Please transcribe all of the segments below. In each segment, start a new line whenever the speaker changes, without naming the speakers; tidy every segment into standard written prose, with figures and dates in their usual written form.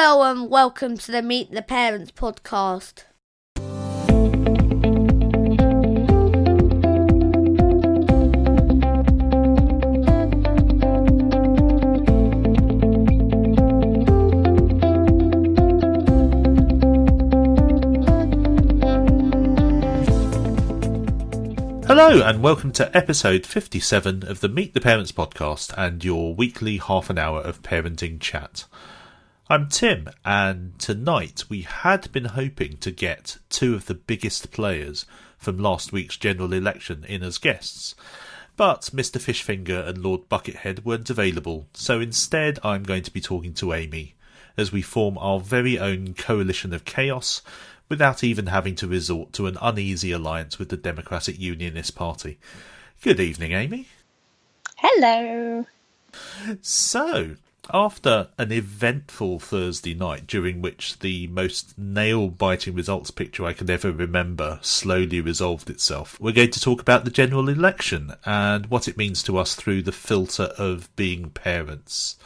Hello and welcome to the Meet the Parents podcast.
Hello and welcome to episode 57 of the Meet the Parents podcast and your weekly half an hour of parenting chat. I'm Tim, and tonight we had been hoping to get two of the biggest players from last week's general election in as guests, but Mr. Fishfinger and Lord Buckethead weren't available, so instead I'm going to be talking to Amie as we form our very own coalition of chaos without even having to resort to an uneasy alliance with the Democratic Unionist Party. Good evening, Amie.
Hello.
So, after an eventful Thursday night during which the most nail-biting results picture I can ever remember slowly resolved itself, we're going to talk about the general election and what it means to us through the filter of being parents.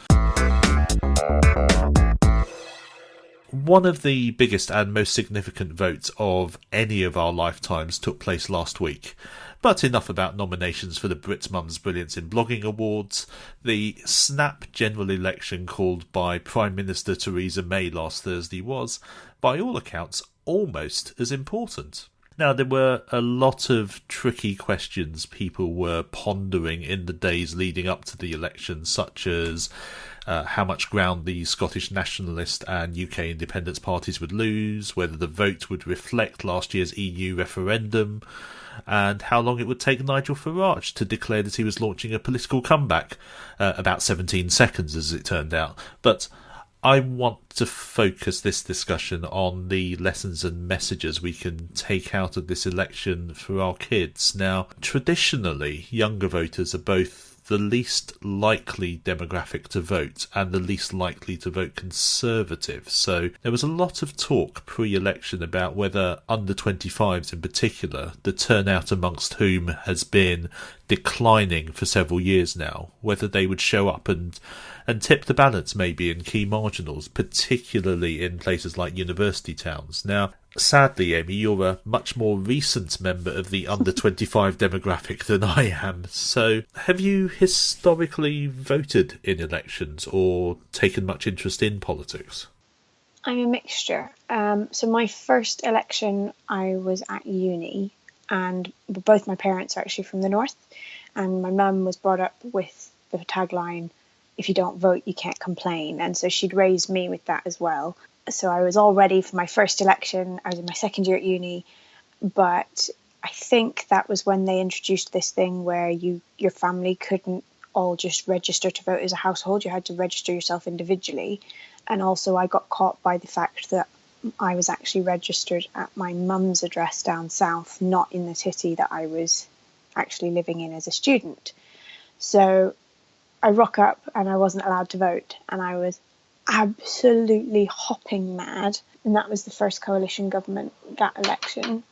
One of the biggest and most significant votes of any of our lifetimes took place last week. But enough about nominations for the Brit Mum's Brilliance in Blogging Awards. The snap general election called by Prime Minister Theresa May last Thursday was, by all accounts, almost as important. Now, there were a lot of tricky questions people were pondering in the days leading up to the election, such as how much ground the Scottish Nationalist and UK Independence parties would lose, whether the vote would reflect last year's EU referendum, and how long it would take Nigel Farage to declare that he was launching a political comeback. About 17 seconds, as it turned out. But I want to focus this discussion on the lessons and messages we can take out of this election for our kids. Now, traditionally, younger voters are both the least likely demographic to vote and the least likely to vote Conservative. So there was a lot of talk pre-election about whether under 25s in particular, the turnout amongst whom has been declining for several years now, whether they would show up and tip the balance maybe in key marginals, particularly in places like university towns. Now, sadly, Amie, you're a much more recent member of the under-25 demographic than I am. So have you historically voted in elections or taken much interest in politics?
I'm a mixture. So my first election, I was at uni, and both my parents are actually from the north, and my mum was brought up with the tagline, "If you don't vote, you can't complain." And so she'd raised me with that as well. So I was all ready for my first election. I was in my second year at uni, but I think that was when they introduced this thing where your family couldn't all just register to vote as a household. You had to register yourself individually. And also I got caught by the fact that I was actually registered at my mum's address down south, not in the city that I was actually living in as a student. So I rock up and I wasn't allowed to vote, and I was absolutely hopping mad. And that was the first coalition government, that election.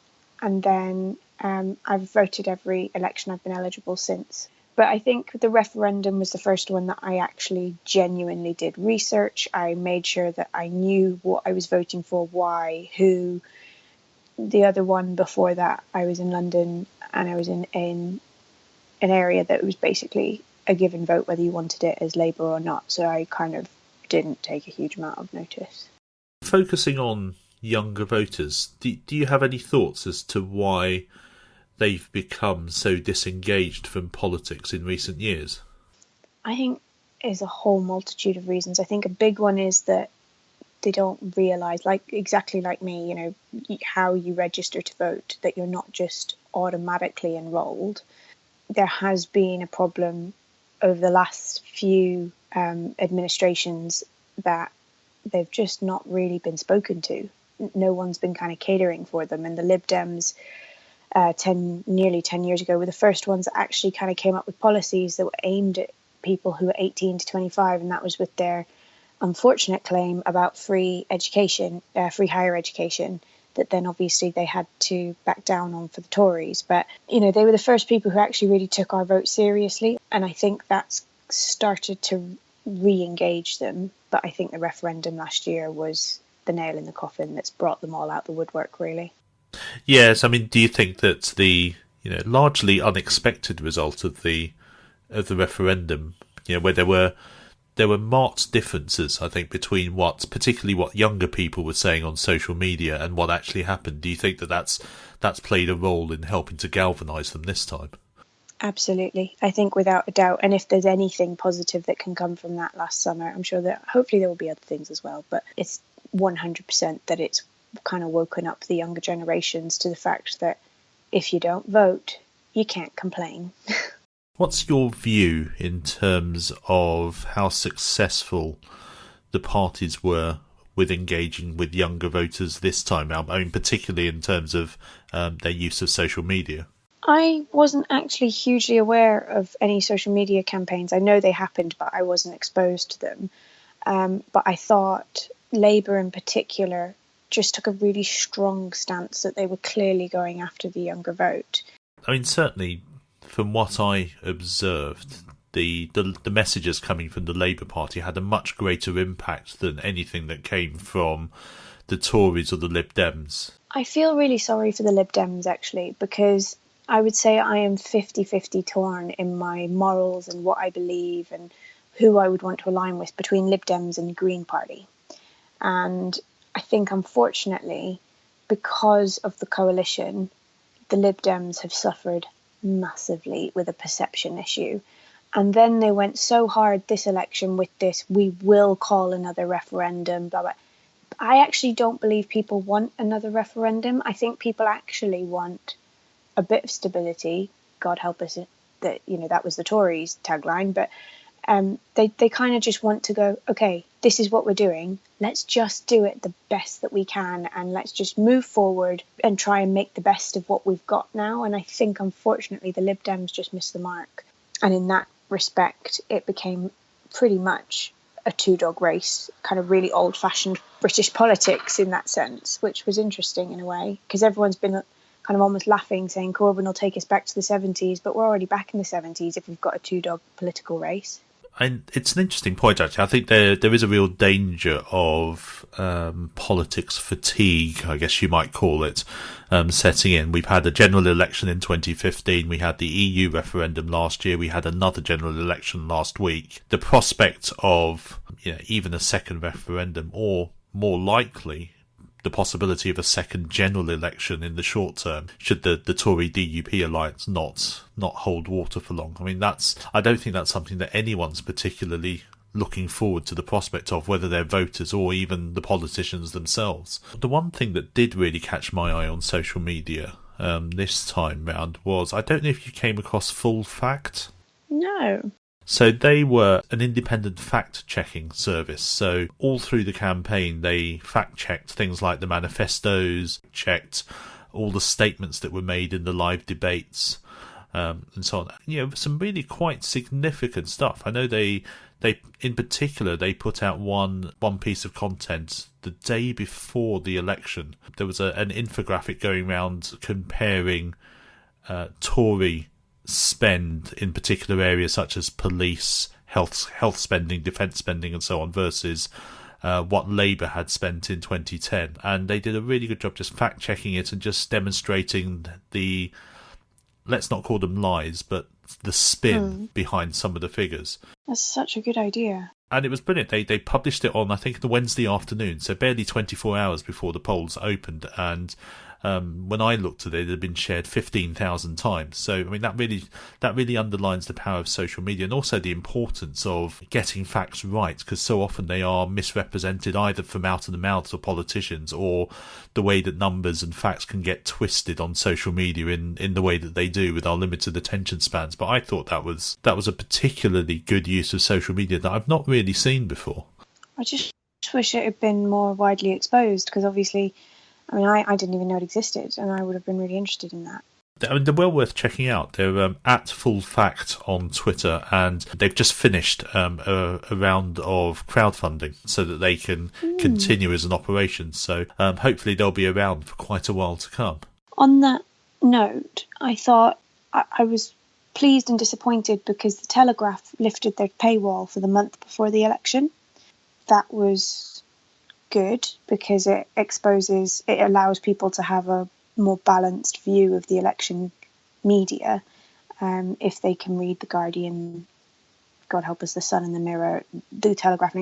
And then I've voted every election I've been eligible since. But I think the referendum was the first one that I actually genuinely did research. I made sure that I knew what I was voting for, why, who. The other one before that, I was in London, and I was in an area that was basically a given vote whether you wanted it as Labour or not. So I kind of didn't take a huge amount of notice.
Focusing on younger voters, do you have any thoughts as to why they've become so disengaged from politics in recent years?
I think there's a whole multitude of reasons. I think a big one is that they don't realise, exactly like me, how you register to vote, that you're not just automatically enrolled. There has been a problem over the last few administrations that they've just not really been spoken to. No one's been kind of catering for them. And the Lib Dems, nearly 10 years ago, were the first ones that actually kind of came up with policies that were aimed at people who were 18 to 25, and that was with their unfortunate claim about free education, free higher education, that then obviously they had to back down on for the Tories. But, they were the first people who actually really took our vote seriously. And I think that's started to re-engage them. But I think the referendum last year was the nail in the coffin that's brought them all out the woodwork, really.
Yes, I mean, do you think that the largely unexpected result of the referendum, where there were marked differences, I think, between particularly what younger people were saying on social media and what actually happened? Do you think that that's played a role in helping to galvanise them this time?
Absolutely. I think without a doubt. And if there's anything positive that can come from that last summer, I'm sure that hopefully there will be other things as well. But it's 100% that it's kind of woken up the younger generations to the fact that if you don't vote, you can't complain.
What's your view in terms of how successful the parties were with engaging with younger voters this time out? I mean, particularly in terms of their use of social media.
I wasn't actually hugely aware of any social media campaigns. I know they happened, but I wasn't exposed to them. But I thought Labour in particular just took a really strong stance that they were clearly going after the younger vote.
I mean, certainly from what I observed, the messages coming from the Labour Party had a much greater impact than anything that came from the Tories or the Lib Dems.
I feel really sorry for the Lib Dems, actually, because I would say I am 50-50 torn in my morals and what I believe and who I would want to align with between Lib Dems and Green Party. And I think, unfortunately, because of the coalition, the Lib Dems have suffered massively with a perception issue. And then they went so hard this election with this, we will call another referendum, blah, blah. I actually don't believe people want another referendum. I think people actually want a bit of stability. God help us that, that was the Tories' tagline, but they kind of just want to go, okay, this is what we're doing. Let's just do it the best that we can, and let's just move forward and try and make the best of what we've got now. And I think, unfortunately, the Lib Dems just missed the mark. And in that respect, it became pretty much a two-dog race, kind of really old-fashioned British politics in that sense, which was interesting in a way, because everyone's been kind of almost laughing, saying Corbyn will take us back to the 70s, but we're already back in the 70s if we've got a two-dog political race.
And it's an interesting point, actually. I think there is a real danger of politics fatigue, I guess you might call it, setting in. We've had a general election in 2015. We had the EU referendum last year. We had another general election last week. The prospect of even a second referendum, or more likely, the possibility of a second general election in the short term, should the Tory DUP alliance not hold water for long. I mean, I don't think that's something that anyone's particularly looking forward to the prospect of, whether they're voters or even the politicians themselves. The one thing that did really catch my eye on social media this time round was, I don't know if you came across Full Fact.
No.
So they were an independent fact-checking service. So all through the campaign, they fact-checked things like the manifestos, checked all the statements that were made in the live debates, and so on. Some really quite significant stuff. I know they in particular, they put out one piece of content the day before the election. There was an infographic going around comparing Tory spend in particular areas such as police, health spending, defence spending and so on versus what Labour had spent in 2010. And they did a really good job just fact-checking it and just demonstrating the, let's not call them lies, but the spin behind some of the figures.
That's such a good idea.
And it was brilliant. They published it on, I think, the Wednesday afternoon, so barely 24 hours before the polls opened. And when I looked at it had been shared 15,000 times. So, I mean, that really underlines the power of social media, and also the importance of getting facts right, because so often they are misrepresented either from out of the mouths of politicians or the way that numbers and facts can get twisted on social media in the way that they do with our limited attention spans. But I thought that was a particularly good use of social media that I've not really seen before.
I just wish it had been more widely exposed, because obviously, I mean, I didn't even know it existed, and I would have been really interested in that.
I mean, they're well worth checking out. They're at Full Fact on Twitter, and they've just finished a round of crowdfunding so that they can continue as an operation. So hopefully they'll be around for quite a while to come.
On that note, I thought I was pleased and disappointed because the Telegraph lifted their paywall for the month before the election. that was good because it allows people to have a more balanced view of the election media, if they can read The Guardian, God help us, The Sun and The Mirror, The Telegraph,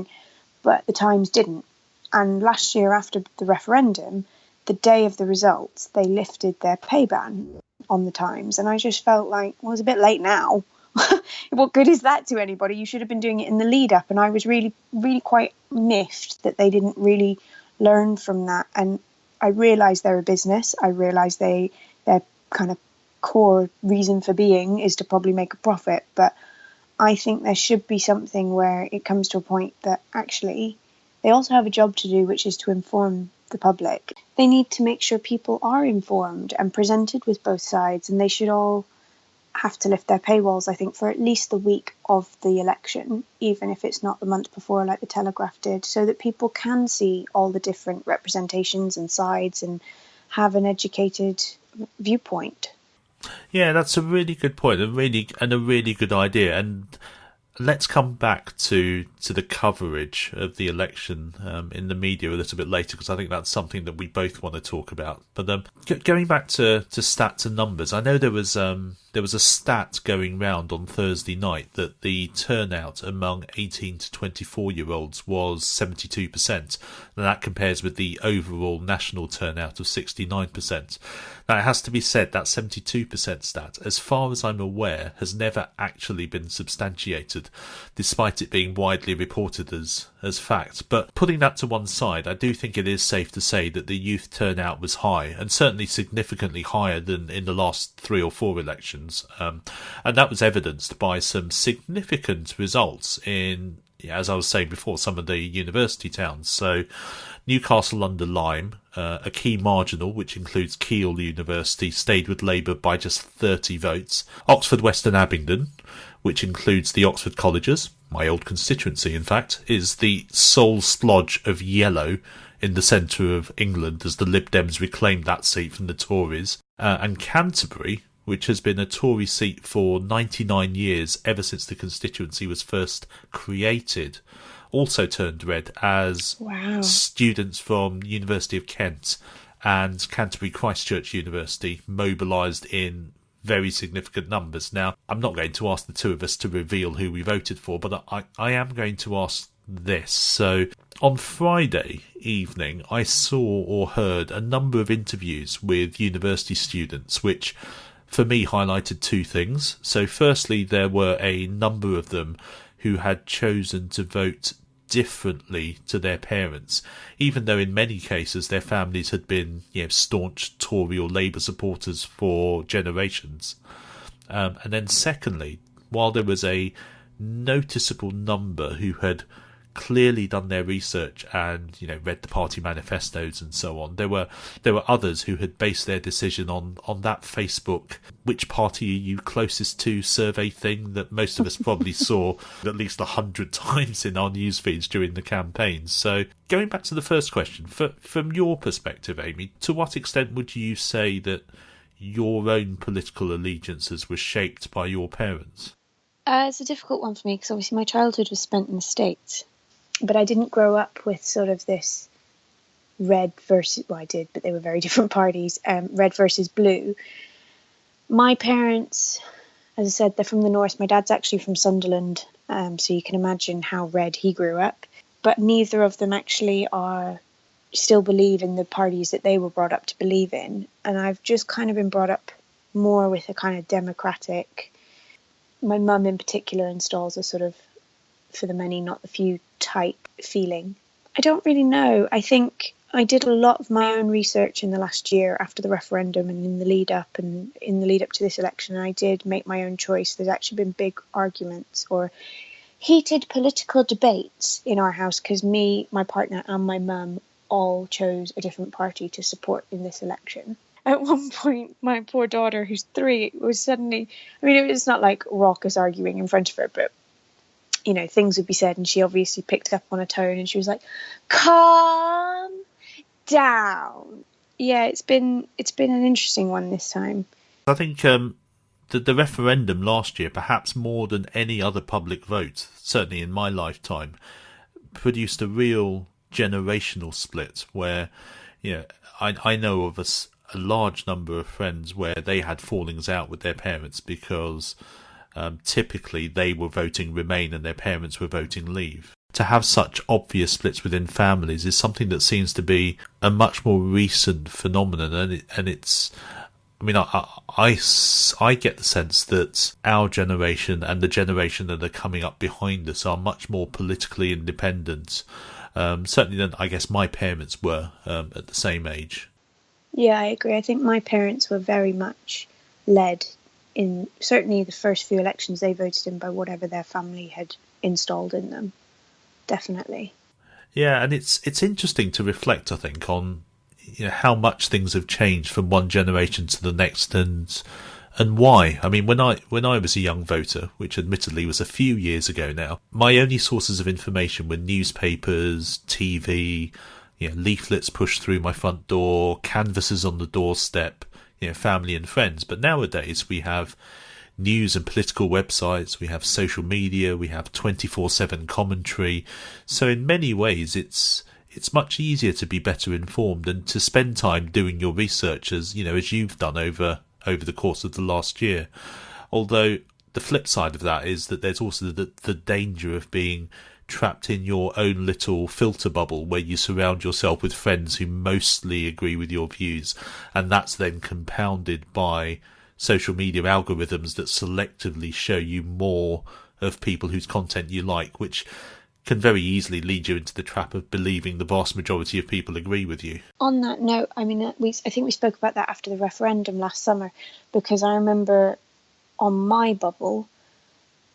but the Times didn't. And last year, after the referendum, the day of the results, they lifted their pay ban on the Times, and I just felt like, well, it's a bit late now. What good is that to anybody? You should have been doing it in the lead up. And I was really, really quite miffed that they didn't really learn from that. And I realised they're a business. I realised their kind of core reason for being is to probably make a profit. But I think there should be something where it comes to a point that actually they also have a job to do, which is to inform the public. They need to make sure people are informed and presented with both sides, and they should all have to lift their paywalls, I think, for at least the week of the election, even if it's not the month before like the Telegraph did, so that people can see all the different representations and sides and have an educated viewpoint.
Yeah, that's a really good point, a really good idea. And let's come back to the coverage of the election in the media a little bit later, because I think that's something that we both want to talk about. But going back to stats and numbers, I know there was a stat going round on Thursday night that the turnout among 18 to 24-year-olds was 72%, and that compares with the overall national turnout of 69%. Now, it has to be said that 72% stat, as far as I'm aware, has never actually been substantiated, despite it being widely reported as fact. But putting that to one side, I do think it is safe to say that the youth turnout was high, and certainly significantly higher than in the last 3 or 4 elections. And that was evidenced by some significant results in, as I was saying before, some of the university towns. So Newcastle under Lyme, a key marginal, which includes Keele University, stayed with Labour by just 30 votes. Oxford Western Abingdon, which includes the Oxford Colleges, my old constituency in fact, is the sole splodge of yellow in the centre of England as the Lib Dems reclaimed that seat from the Tories. And Canterbury, which has been a Tory seat for 99 years, ever since the constituency was first created, also turned red as students from University of Kent and Canterbury Christ Church University mobilised in very significant numbers. Now, I'm not going to ask the two of us to reveal who we voted for, but I am going to ask this. So on Friday evening, I saw or heard a number of interviews with university students, which for me highlighted two things. So firstly, there were a number of them who had chosen to vote differently to their parents, even though in many cases their families had been staunch Tory or Labour supporters for generations. And then secondly, while there was a noticeable number who had clearly done their research and read the party manifestos and so on, there were others who had based their decision on that Facebook "which party are you closest to" survey thing that most of us probably saw at least 100 times in our news feeds during the campaign. So going back to the first question, from your perspective, Amie, to what extent would you say that your own political allegiances were shaped by your parents?
It's a difficult one for me because obviously my childhood was spent in the States. But I didn't grow up with sort of this red versus, well, I did, but they were very different parties, red versus blue. My parents, as I said, they're from the north. My dad's actually from Sunderland, so you can imagine how red he grew up. But neither of them actually still believe in the parties that they were brought up to believe in. And I've just kind of been brought up more with a kind of democratic, my mum in particular installs a sort of for the many, not the few type feeling. I don't really know. I think I did a lot of my own research in the last year after the referendum and in the lead up to this election, and I did make my own choice. There's actually been big arguments or heated political debates in our house because me, my partner and my mum all chose a different party to support in this election. At one point, my poor daughter, who's 3, was suddenly, it was not like raucous arguing in front of her, but things would be said and she obviously picked up on a tone and she was like, calm down. Yeah, it's been an interesting one this time.
I think the referendum last year, perhaps more than any other public vote, certainly in my lifetime, produced a real generational split where, I know of a large number of friends where they had fallings out with their parents because typically they were voting Remain and their parents were voting Leave. To have such obvious splits within families is something that seems to be a much more recent phenomenon, and it's. I mean, I get the sense that our generation and the generation that are coming up behind us are much more politically independent, certainly than I guess my parents were at the same age.
Yeah, I agree. I think my parents were very much led in certainly the first few elections they voted in by whatever their family had installed in them. Definitely.
Yeah, and it's interesting to reflect, I think, on how much things have changed from one generation to the next, and why. I mean, when I was a young voter, which admittedly was a few years ago now, my only sources of information were newspapers, TV, leaflets pushed through my front door, canvases on the doorstep, family and friends. But nowadays we have news and political websites, we have social media, we have 24/7 commentary. So in many ways it's much easier to be better informed and to spend time doing your research as you've done over the course of the last year. Although the flip side of that is that there's also the danger of being trapped in your own little filter bubble where you surround yourself with friends who mostly agree with your views, and that's then compounded by social media algorithms that selectively show you more of people whose content you like, which can very easily lead you into the trap of believing the vast majority of people agree with you.
On that note, I mean, I think we spoke about that after the referendum last summer, because I remember on my bubble,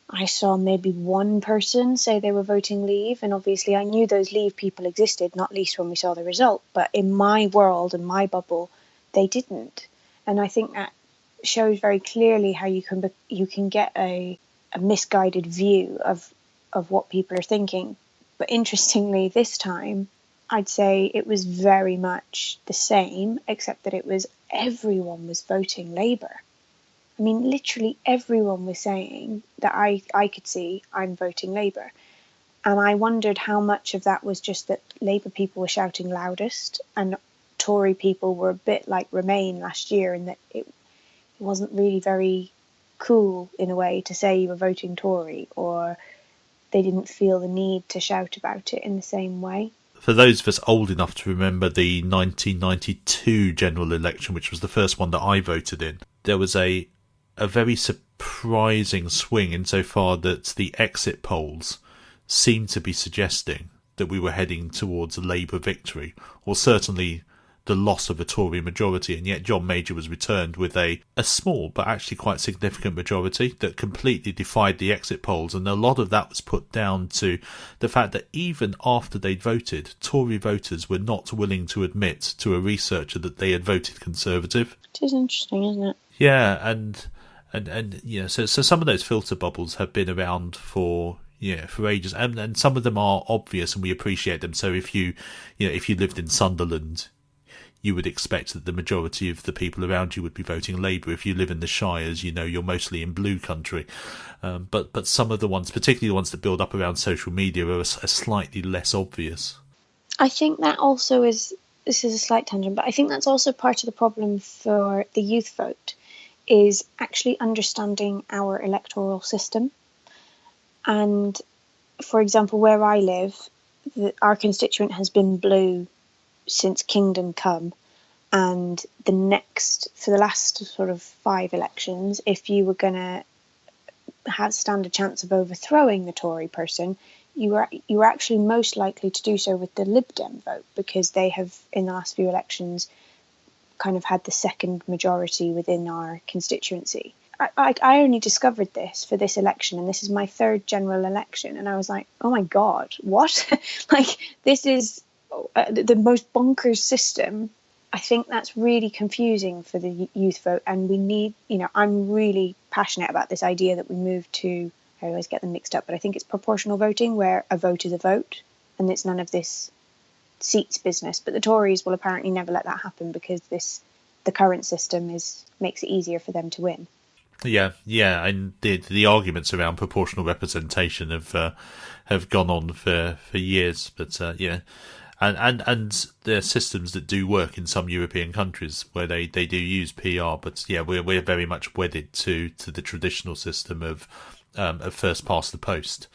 I saw maybe one person say they were voting Leave, and obviously I knew those Leave people existed, not least when we saw the result, but in my world and my bubble, they didn't. And I think that shows very clearly how you can get a misguided view of what people are thinking. But interestingly, this time, I'd say it was very much the same, except that everyone was voting Labour. I mean, literally everyone was saying that I could see, I'm voting Labour. And I wondered how much of that was just that Labour people were shouting loudest and Tory people were a bit like Remain last year, in that it wasn't really very cool in a way to say you were voting Tory, or they didn't feel the need to shout about it in the same way.
For those of us old enough to remember the 1992 general election, which was the first one that I voted in, there was a very surprising swing insofar that the exit polls seemed to be suggesting that we were heading towards a Labour victory, or certainly the loss of a Tory majority, and yet John Major was returned with a small but actually quite significant majority that completely defied the exit polls, and a lot of that was put down to the fact that even after they'd voted, Tory voters were not willing to admit to a researcher that they had voted Conservative.
Which is interesting, isn't it?
Yeah, and so some of those filter bubbles have been around for ages, and some of them are obvious and we appreciate them. So if you lived in Sunderland, you would expect that the majority of the people around you would be voting Labour. If you live in the Shires, you're mostly in blue country. But some of the ones, particularly the ones that build up around social media, are slightly less obvious.
I think that also this is a slight tangent, but I think that's also part of the problem for the youth vote, is actually understanding our electoral system. And for example, where I live, our constituent has been blue since Kingdom Come, and for the last sort of 5 elections, if you were going to stand a chance of overthrowing the Tory person, you were actually most likely to do so with the Lib Dem vote, because they have in the last few elections kind of had the second majority within our constituency. I only discovered this for this election, and this is my 3rd general election, and I was like, oh my god, what? Like, this is the most bonkers system. I think that's really confusing for the youth vote, and we need, I'm really passionate about this idea that we move to, I always get them mixed up, but I think it's proportional voting, where a vote is a vote, and it's none of this seats business. But the Tories will apparently never let that happen, because the current system makes it easier for them to win.
Yeah, and the arguments around proportional representation have gone on for years, but and there are systems that do work in some European countries where they do use PR, but yeah, we're very much wedded to the traditional system of first past the post.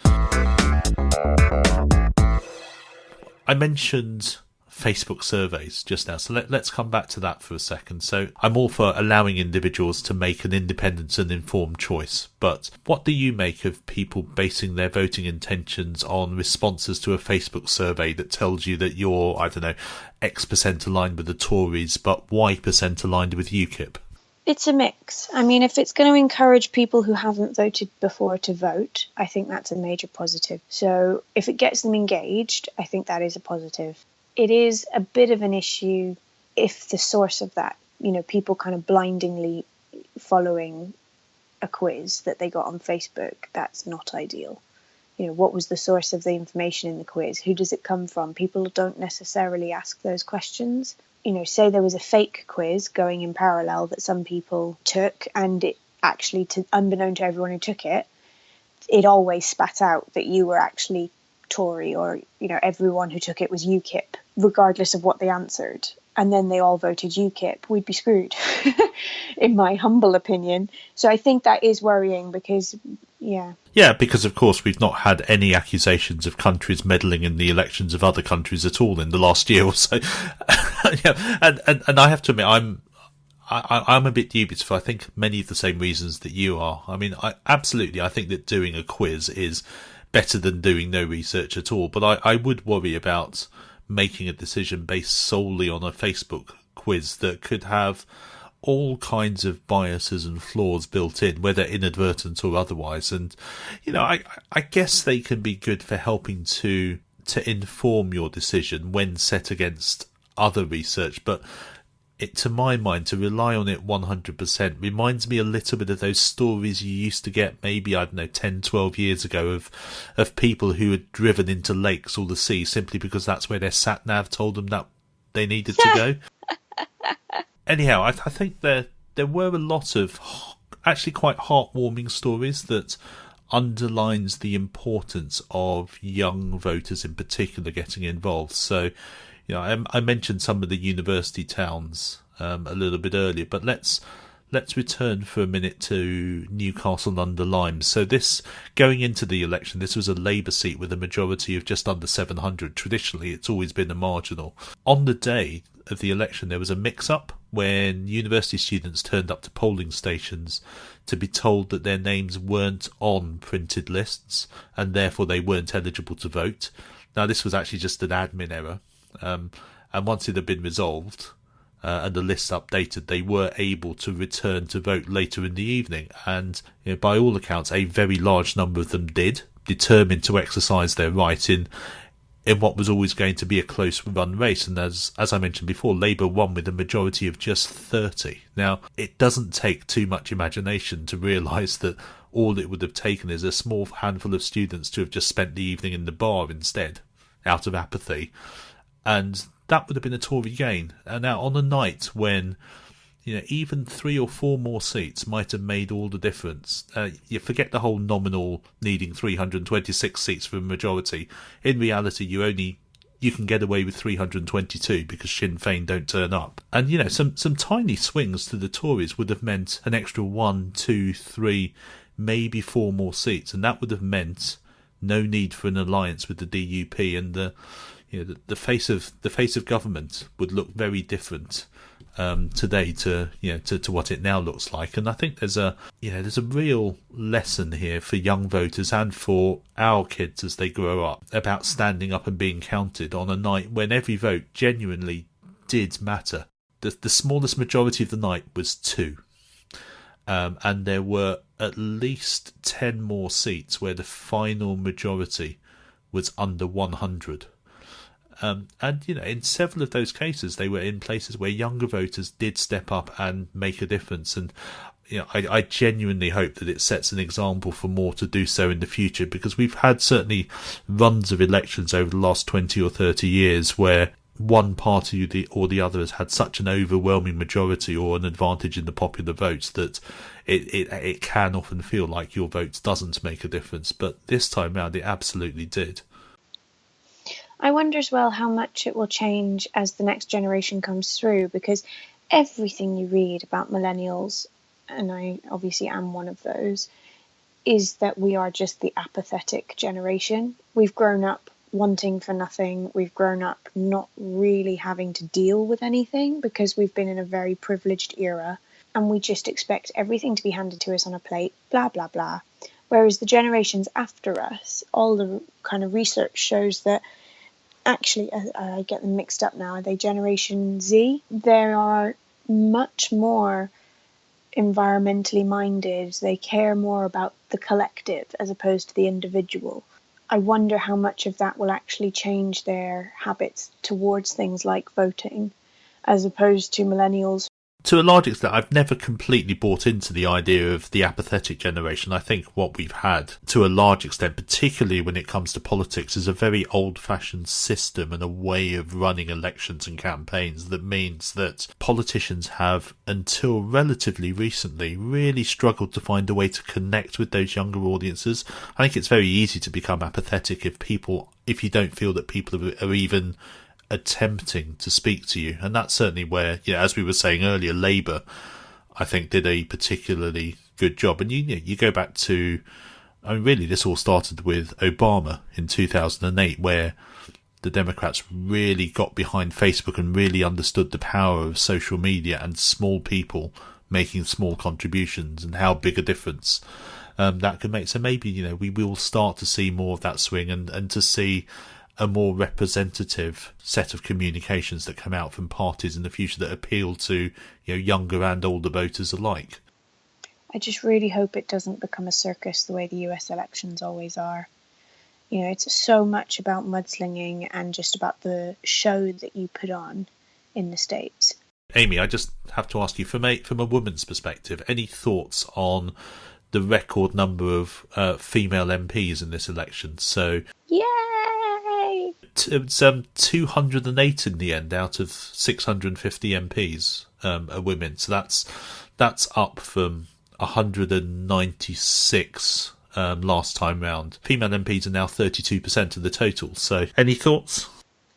I mentioned Facebook surveys just now, so let's come back to that for a second. So I'm all for allowing individuals to make an independent and informed choice, but what do you make of people basing their voting intentions on responses to a Facebook survey that tells you that you're, I don't know, X% aligned with the Tories but Y% aligned with UKIP?
It's a mix. I mean, if it's going to encourage people who haven't voted before to vote, I think that's a major positive. So if it gets them engaged, I think that is a positive. It is a bit of an issue if the source of that, people kind of blindingly following a quiz that they got on Facebook, that's not ideal. What was the source of the information in the quiz? Who does it come from? People don't necessarily ask those questions. Say there was a fake quiz going in parallel that some people took, and it actually, unbeknown to everyone who took it, it always spat out that you were actually Tory, or everyone who took it was UKIP, regardless of what they answered, and then they all voted UKIP, we'd be screwed, in my humble opinion. So I think that is worrying because, because of course we've not had any accusations of countries meddling in the elections of other countries at all in the last year or so. and I have to admit, I'm a bit dubious for, I think, many of the same reasons that you are. I mean, I think that doing a quiz is better than doing no research at all, but I would worry about making a decision based solely on a Facebook quiz that could have all kinds of biases and flaws built in, whether inadvertent or otherwise. And I guess they can be good for helping to inform your decision when set against other research, but to my mind, to rely on it 100% reminds me a little bit of those stories you used to get maybe, 10, 12 years ago of people who had driven into lakes or the sea simply because that's where their sat-nav told them that they needed to go. Anyhow, I think there were a lot of actually quite heartwarming stories that underlines the importance of young voters in particular getting involved. So, I mentioned some of the university towns a little bit earlier, but let's return for a minute to Newcastle under Lyme. So going into the election, this was a Labour seat with a majority of just under 700. Traditionally, it's always been a marginal. On the day of the election, there was a mix-up when university students turned up to polling stations to be told that their names weren't on printed lists and therefore they weren't eligible to vote. Now, this was actually just an admin error. And once it had been resolved and the list updated, they were able to return to vote later in the evening. And by all accounts, a very large number of them did, determined to exercise their right in what was always going to be a close run race. And as I mentioned before, Labour won with a majority of just 30. Now, it doesn't take too much imagination to realise that all it would have taken is a small handful of students to have just spent the evening in the bar instead, out of apathy. And that would have been a Tory gain. And now on a night when, even 3 or 4 more seats might have made all the difference. You forget the whole nominal needing 326 seats for a majority. In reality, you can get away with 322 because Sinn Féin don't turn up. And, some tiny swings to the Tories would have meant an extra 1, 2, 3, maybe 4 more seats. And that would have meant no need for an alliance with the DUP, and the face of government would look very different today to what it now looks like. And I think there's a real lesson here for young voters and for our kids as they grow up about standing up and being counted on a night when every vote genuinely did matter. The smallest majority of the night was 2. And there were at least 10 more seats where the final majority was under 100. And, in several of those cases, they were in places where younger voters did step up and make a difference. And, I genuinely hope that it sets an example for more to do so in the future, because we've had certainly runs of elections over the last 20 or 30 years where
one party or the other has had such an overwhelming majority or an advantage in the popular votes that it can often feel like your vote doesn't make a difference. But this time round, it absolutely did.
I wonder as well how much it will change as the next generation comes through, because everything you read about millennials, and I obviously am one of those, is that we are just the apathetic generation. We've grown up wanting for nothing. We've grown up not really having to deal with anything because we've been in a very privileged era, and we just expect everything to be handed to us on a plate, blah, blah, blah. Whereas the generations after us, all the kind of research shows that actually, I get them mixed up now, are they Generation Z? They are much more environmentally minded. They care more about the collective as opposed to the individual. I wonder how much of that will actually change their habits towards things like voting, as opposed to millennials.
To a large extent, I've never completely bought into the idea of the apathetic generation. I think what we've had, to a large extent, particularly when it comes to politics, is a very old-fashioned system and a way of running elections and campaigns that means that politicians have, until relatively recently, really struggled to find a way to connect with those younger audiences. I think it's very easy to become apathetic if you don't feel that people are even attempting to speak to you, and that's certainly where, as we were saying earlier, Labour, I think, did a particularly good job. And you go back to, I mean, really, this all started with Obama in 2008, where the Democrats really got behind Facebook and really understood the power of social media and small people making small contributions and how big a difference that can make. So maybe, we will start to see more of that swing and to see a more representative set of communications that come out from parties in the future that appeal to younger and older voters alike.
I just really hope it doesn't become a circus the way the US elections always are. It's so much about mudslinging and just about the show that you put on in the States.
Amie, I just have to ask you, from a woman's perspective, any thoughts on the record number of female MPs in this election? So,
Yay!
It's 208 in the end out of 650 MPs are women. So that's up from 196 last time round. Female MPs are now 32% of the total. So, any thoughts?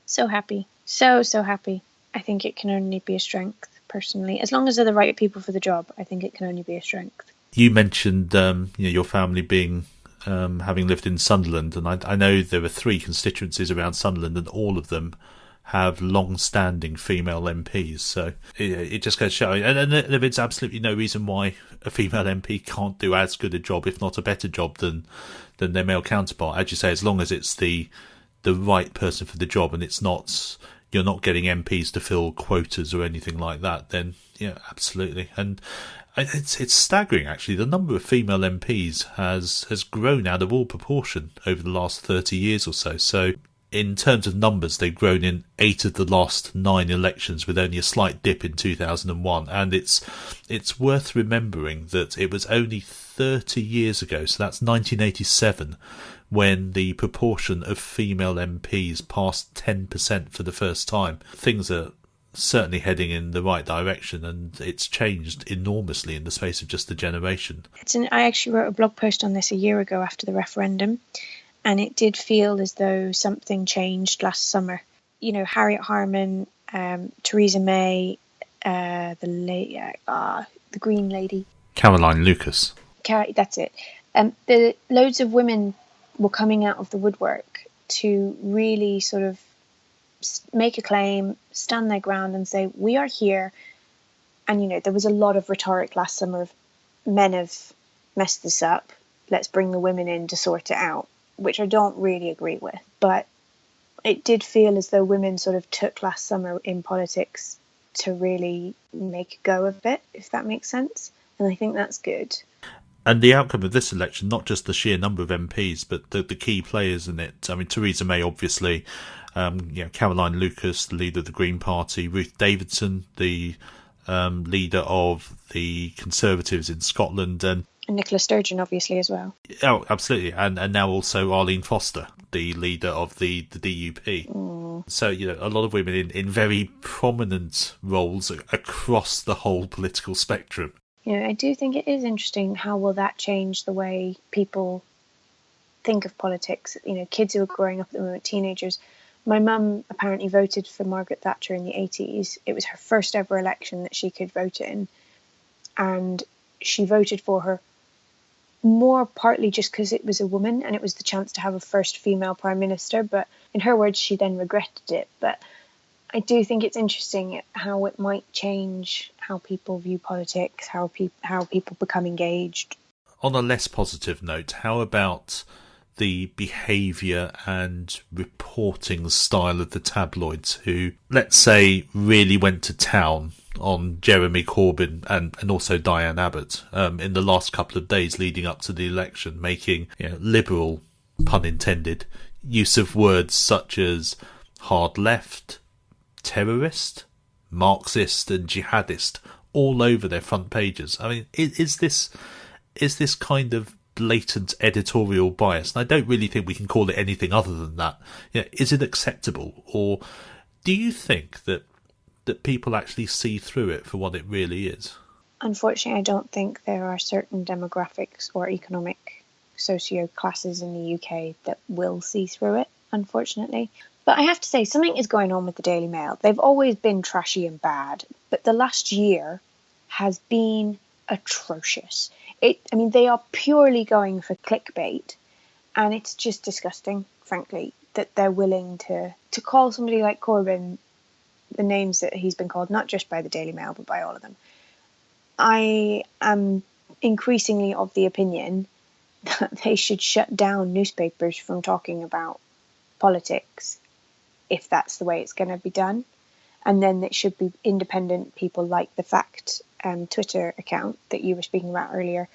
So happy. So happy. I think it can only be a strength, personally. As long as they're the right people for the job, I think it can only be a strength.
You mentioned your family being having lived in Sunderland, and I know there are 3 constituencies around Sunderland, and all of them have long-standing female MPs. So it just goes to show, and there's absolutely no reason why a female MP can't do as good a job, if not a better job, than their male counterpart. As you say, as long as it's the right person for the job, and you're not getting MPs to fill quotas or anything like that, then absolutely. And it's staggering, actually. The number of female MPs has grown out of all proportion over the last 30 years or so. So in terms of numbers, they've grown in 8 of the last 9 elections, with only a slight dip in 2001. And it's worth remembering that it was only 30 years ago, so that's 1987, when the proportion of female MPs passed 10% for the first time. Things are certainly heading in the right direction, and it's changed enormously in the space of just a generation.
I actually wrote a blog post on this a year ago after the referendum, and it did feel as though something changed last summer. Harriet Harman, Theresa May, the Green Lady,
Caroline Lucas.
That's it. The loads of women were coming out of the woodwork to really sort of make a claim, stand their ground and say, we are here. And, there was a lot of rhetoric last summer of, men have messed this up, let's bring the women in to sort it out, which I don't really agree with. But it did feel as though women sort of took last summer in politics to really make a go of it, if that makes sense. And I think that's good.
And the outcome of this election, not just the sheer number of MPs, but the key players in it. I mean, Theresa May, obviously, Caroline Lucas, the leader of the Green Party, Ruth Davidson, the leader of the Conservatives in Scotland, and
And Nicola Sturgeon, obviously, as well.
Oh, absolutely. And now also Arlene Foster, the leader of the DUP. So, a lot of women in very prominent roles across the whole political spectrum.
I do think it is interesting how will that change the way people think of politics. Kids who are growing up at the moment, teenagers. My mum apparently voted for Margaret Thatcher in the 80s. It was her first ever election that she could vote in. And she voted for her more partly just because it was a woman and it was the chance to have a first female prime minister. But in her words, she then regretted it. But I do think it's interesting how it might change how people view politics, how people become engaged.
On a less positive note, how about the behaviour and reporting style of the tabloids who, let's say, really went to town on Jeremy Corbyn and also Diane Abbott in the last couple of days leading up to the election, making liberal, pun intended, use of words such as hard left, terrorist, Marxist and jihadist all over their front pages. I mean, is this kind of blatant editorial bias? And I don't really think we can call it anything other than that. Is it acceptable, or do you think that people actually see through it for what it really is?
Unfortunately, I don't think there are certain demographics or economic socio classes in the UK that will see through it, unfortunately. But I have to say, something is going on with the Daily Mail. They've always been trashy and bad, but the last year has been atrocious. They are purely going for clickbait, and it's just disgusting, frankly, that they're willing to call somebody like Corbyn the names that he's been called, not just by the Daily Mail, but by all of them. I am increasingly of the opinion that they should shut down newspapers from talking about politics if that's the way it's going to be done. And then it should be independent people like the Fact Twitter account that you were speaking about earlier.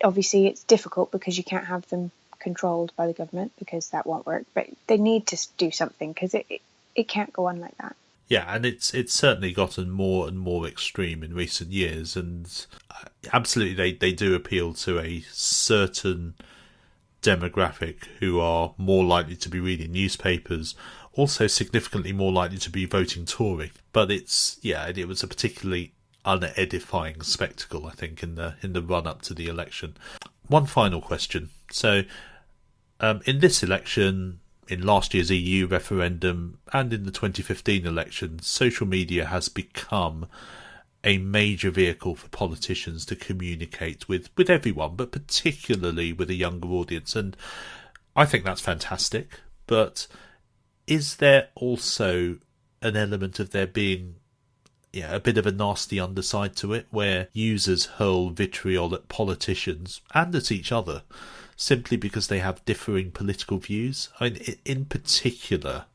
Obviously, it's difficult because you can't have them controlled by the government because that won't work. But they need to do something because it can't go on like that.
Yeah, and it's certainly gotten more and more extreme in recent years, and absolutely they do appeal to a certain demographic who are more likely to be reading newspapers, also significantly more likely to be voting Tory. But it was a particularly unedifying spectacle, I think, in the run up to the election. One final question. So, in this election, in last year's EU referendum, and in the 2015 election, social media has become a major vehicle for politicians to communicate with everyone, but particularly with a younger audience. And I think that's fantastic. But is there also an element of there being a bit of a nasty underside to it, where users hurl vitriol at politicians and at each other simply because they have differing political views? I mean, in particular,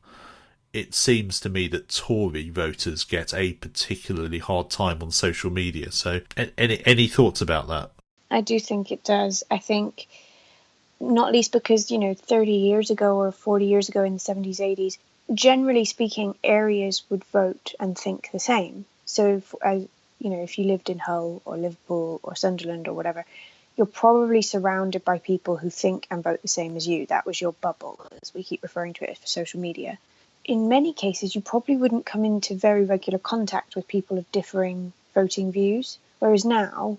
it seems to me that Tory voters get a particularly hard time on social media. So any thoughts about that?
I do think it does. I think not least because, 30 years ago or 40 years ago in the 70s, 80s, generally speaking, areas would vote and think the same. So, if you lived in Hull or Liverpool or Sunderland or whatever, you're probably surrounded by people who think and vote the same as you. That was your bubble, as we keep referring to it for social media. In many cases, you probably wouldn't come into very regular contact with people of differing voting views. Whereas now,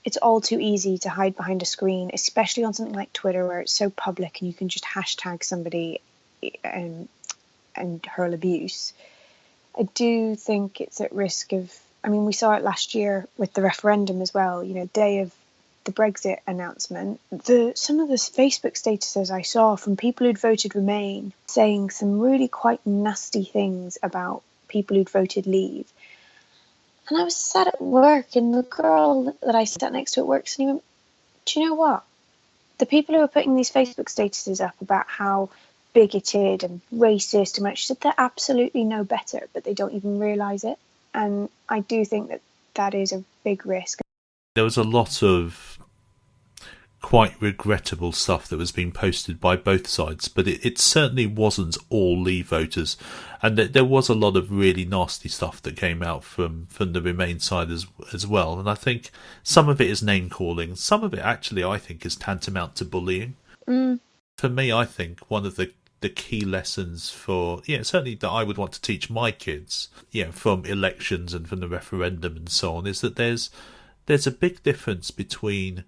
it's all too easy to hide behind a screen, especially on something like Twitter, where it's so public and you can just hashtag somebody and hurl abuse. I do think it's at risk of, we saw it last year with the referendum as well, day of the Brexit announcement. Some of the Facebook statuses I saw from people who'd voted Remain saying some really quite nasty things about people who'd voted Leave. And I was sat at work, and the girl that I sat next to at work suddenly went, do you know what? The people who are putting these Facebook statuses up about how bigoted and racist and she said they're absolutely no better, but they don't even realise it. And I do think that is a big risk.
There was a lot of quite regrettable stuff that was being posted by both sides, but it certainly wasn't all Leave voters, and there was a lot of really nasty stuff that came out from the Remain side as well. And I think some of it is name calling, some of it actually I think is tantamount to bullying. For me, I think one of the key lessons for certainly that I would want to teach my kids from elections and from the referendum and so on is that there's a big difference between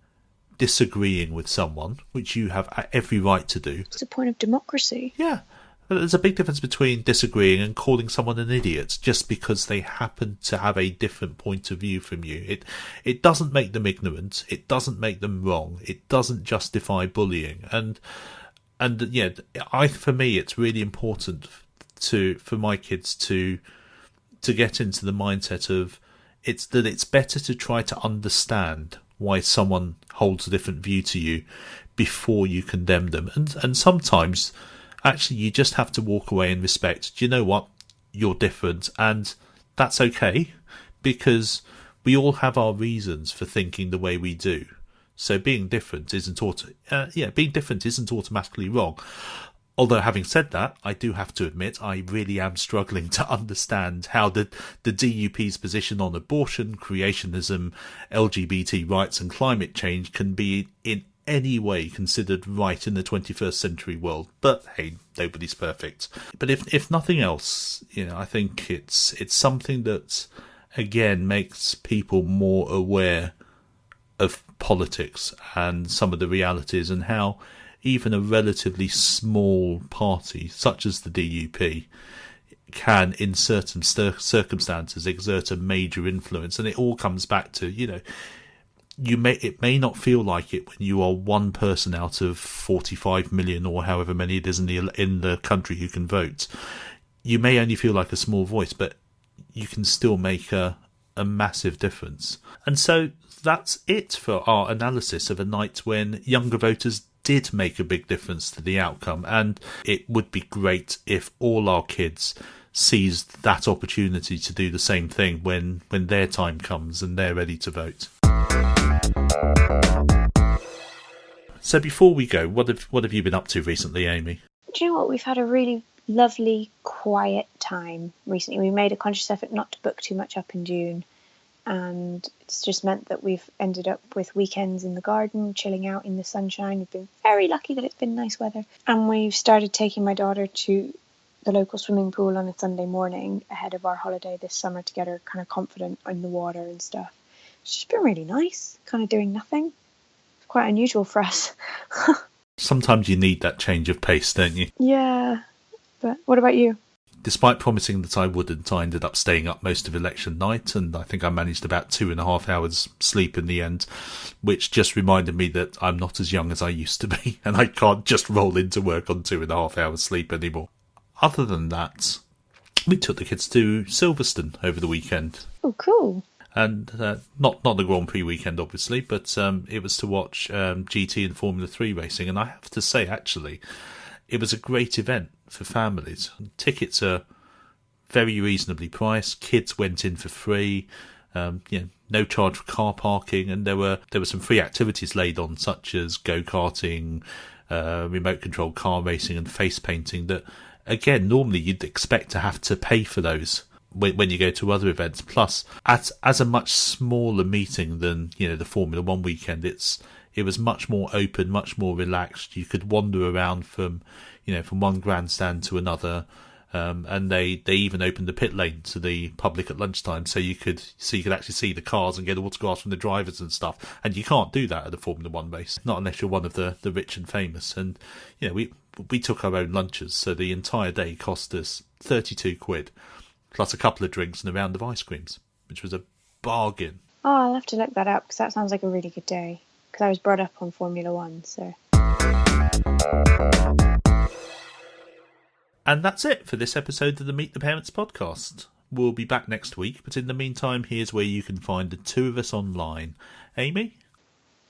disagreeing with someone, which you have every right to do.
It's a point of democracy.
Yeah. There's a big difference between disagreeing and calling someone an idiot just because they happen to have a different point of view from you. It doesn't make them ignorant. It doesn't make them wrong. It doesn't justify bullying. And for me, it's really important for my kids to get into the mindset of it's better to try to understand why someone holds a different view to you before you condemn them. And sometimes, actually, you just have to walk away and respect. Do you know what? You're different, and that's okay, because we all have our reasons for thinking the way we do. So being different isn't automatically wrong. Although, having said that, I do have to admit I really am struggling to understand how the DUP's position on abortion, creationism, LGBT rights and climate change can be in any way considered right in the 21st century world. But hey, nobody's perfect. But if nothing else, I think it's something that, again, makes people more aware of politics and some of the realities, and how even a relatively small party such as the DUP can, in certain circumstances, exert a major influence. And it all comes back to, it may not feel like it when you are one person out of 45 million or however many it is in the country who can vote. You may only feel like a small voice, but you can still make a massive difference. And so that's it for our analysis of a night when younger voters did make a big difference to the outcome. And it would be great if all our kids seized that opportunity to do the same thing when their time comes and they're ready to vote. So before we go, what have you been up to recently, Amie?
Do you know what? We've had a really lovely, quiet time recently. We made a conscious effort not to book too much up in June, and it's just meant that we've ended up with weekends in the garden, chilling out in the sunshine. We've been very lucky that it's been nice weather. And we've started taking my daughter to the local swimming pool on a Sunday morning ahead of our holiday this summer to get her kind of confident in the water and stuff. It's just been really nice, kind of doing nothing. It's quite unusual for us.
Sometimes you need that change of pace, don't you?
Yeah. But what about you?
Despite promising that I wouldn't, I ended up staying up most of election night, and I think I managed about 2.5 hours sleep in the end, which just reminded me that I'm not as young as I used to be, and I can't just roll into work on 2.5 hours sleep anymore. Other than that, we took the kids to Silverstone over the weekend.
Oh, cool.
And not the Grand Prix weekend, obviously, but it was to watch GT and Formula 3 racing, and I have to say, actually, it was a great event for families. Tickets are very reasonably priced. Kids went in for free. No charge for car parking, and there were some free activities laid on, such as go-karting, remote control car racing, and face painting. That, again, normally you'd expect to have to pay for those when you go to other events. Plus, as a much smaller meeting than the Formula 1 weekend, it was much more open, much more relaxed. You could wander around from one grandstand to another, and they even opened the pit lane to the public at lunchtime, so you could actually see the cars and get autographs from the drivers and stuff. And you can't do that at a Formula 1 race, not unless you're one of the rich and famous. And we took our own lunches, so the entire day cost us £32, plus a couple of drinks and a round of ice creams, which was a bargain.
Oh, I'll have to look that up, because that sounds like a really good day. Because I was brought up on Formula 1, so...
And that's it for this episode of the Meet the Parents podcast. We'll be back next week, but in the meantime, here's where you can find the two of us online. Amie?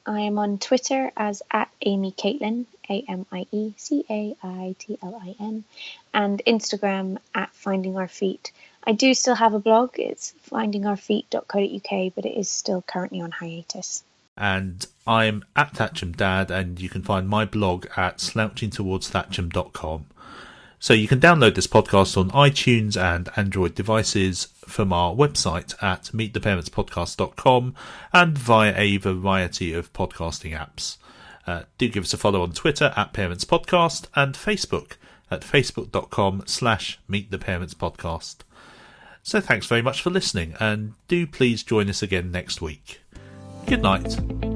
I am on Twitter as @AmieCaitlin, AmieCaitlin, and Instagram @FindingOurFeet. I do still have a blog. It's findingourfeet.co.uk, but it is still currently on hiatus.
And I'm at Thatcham Dad, and you can find my blog at slouchingtowardsthatcham.com. So you can download this podcast on iTunes and Android devices from our website at meettheparentspodcast.com and via a variety of podcasting apps. Do give us a follow on Twitter at Parents Podcast and Facebook at facebook.com/meettheparentspodcast. So thanks very much for listening, and do please join us again next week. Good night.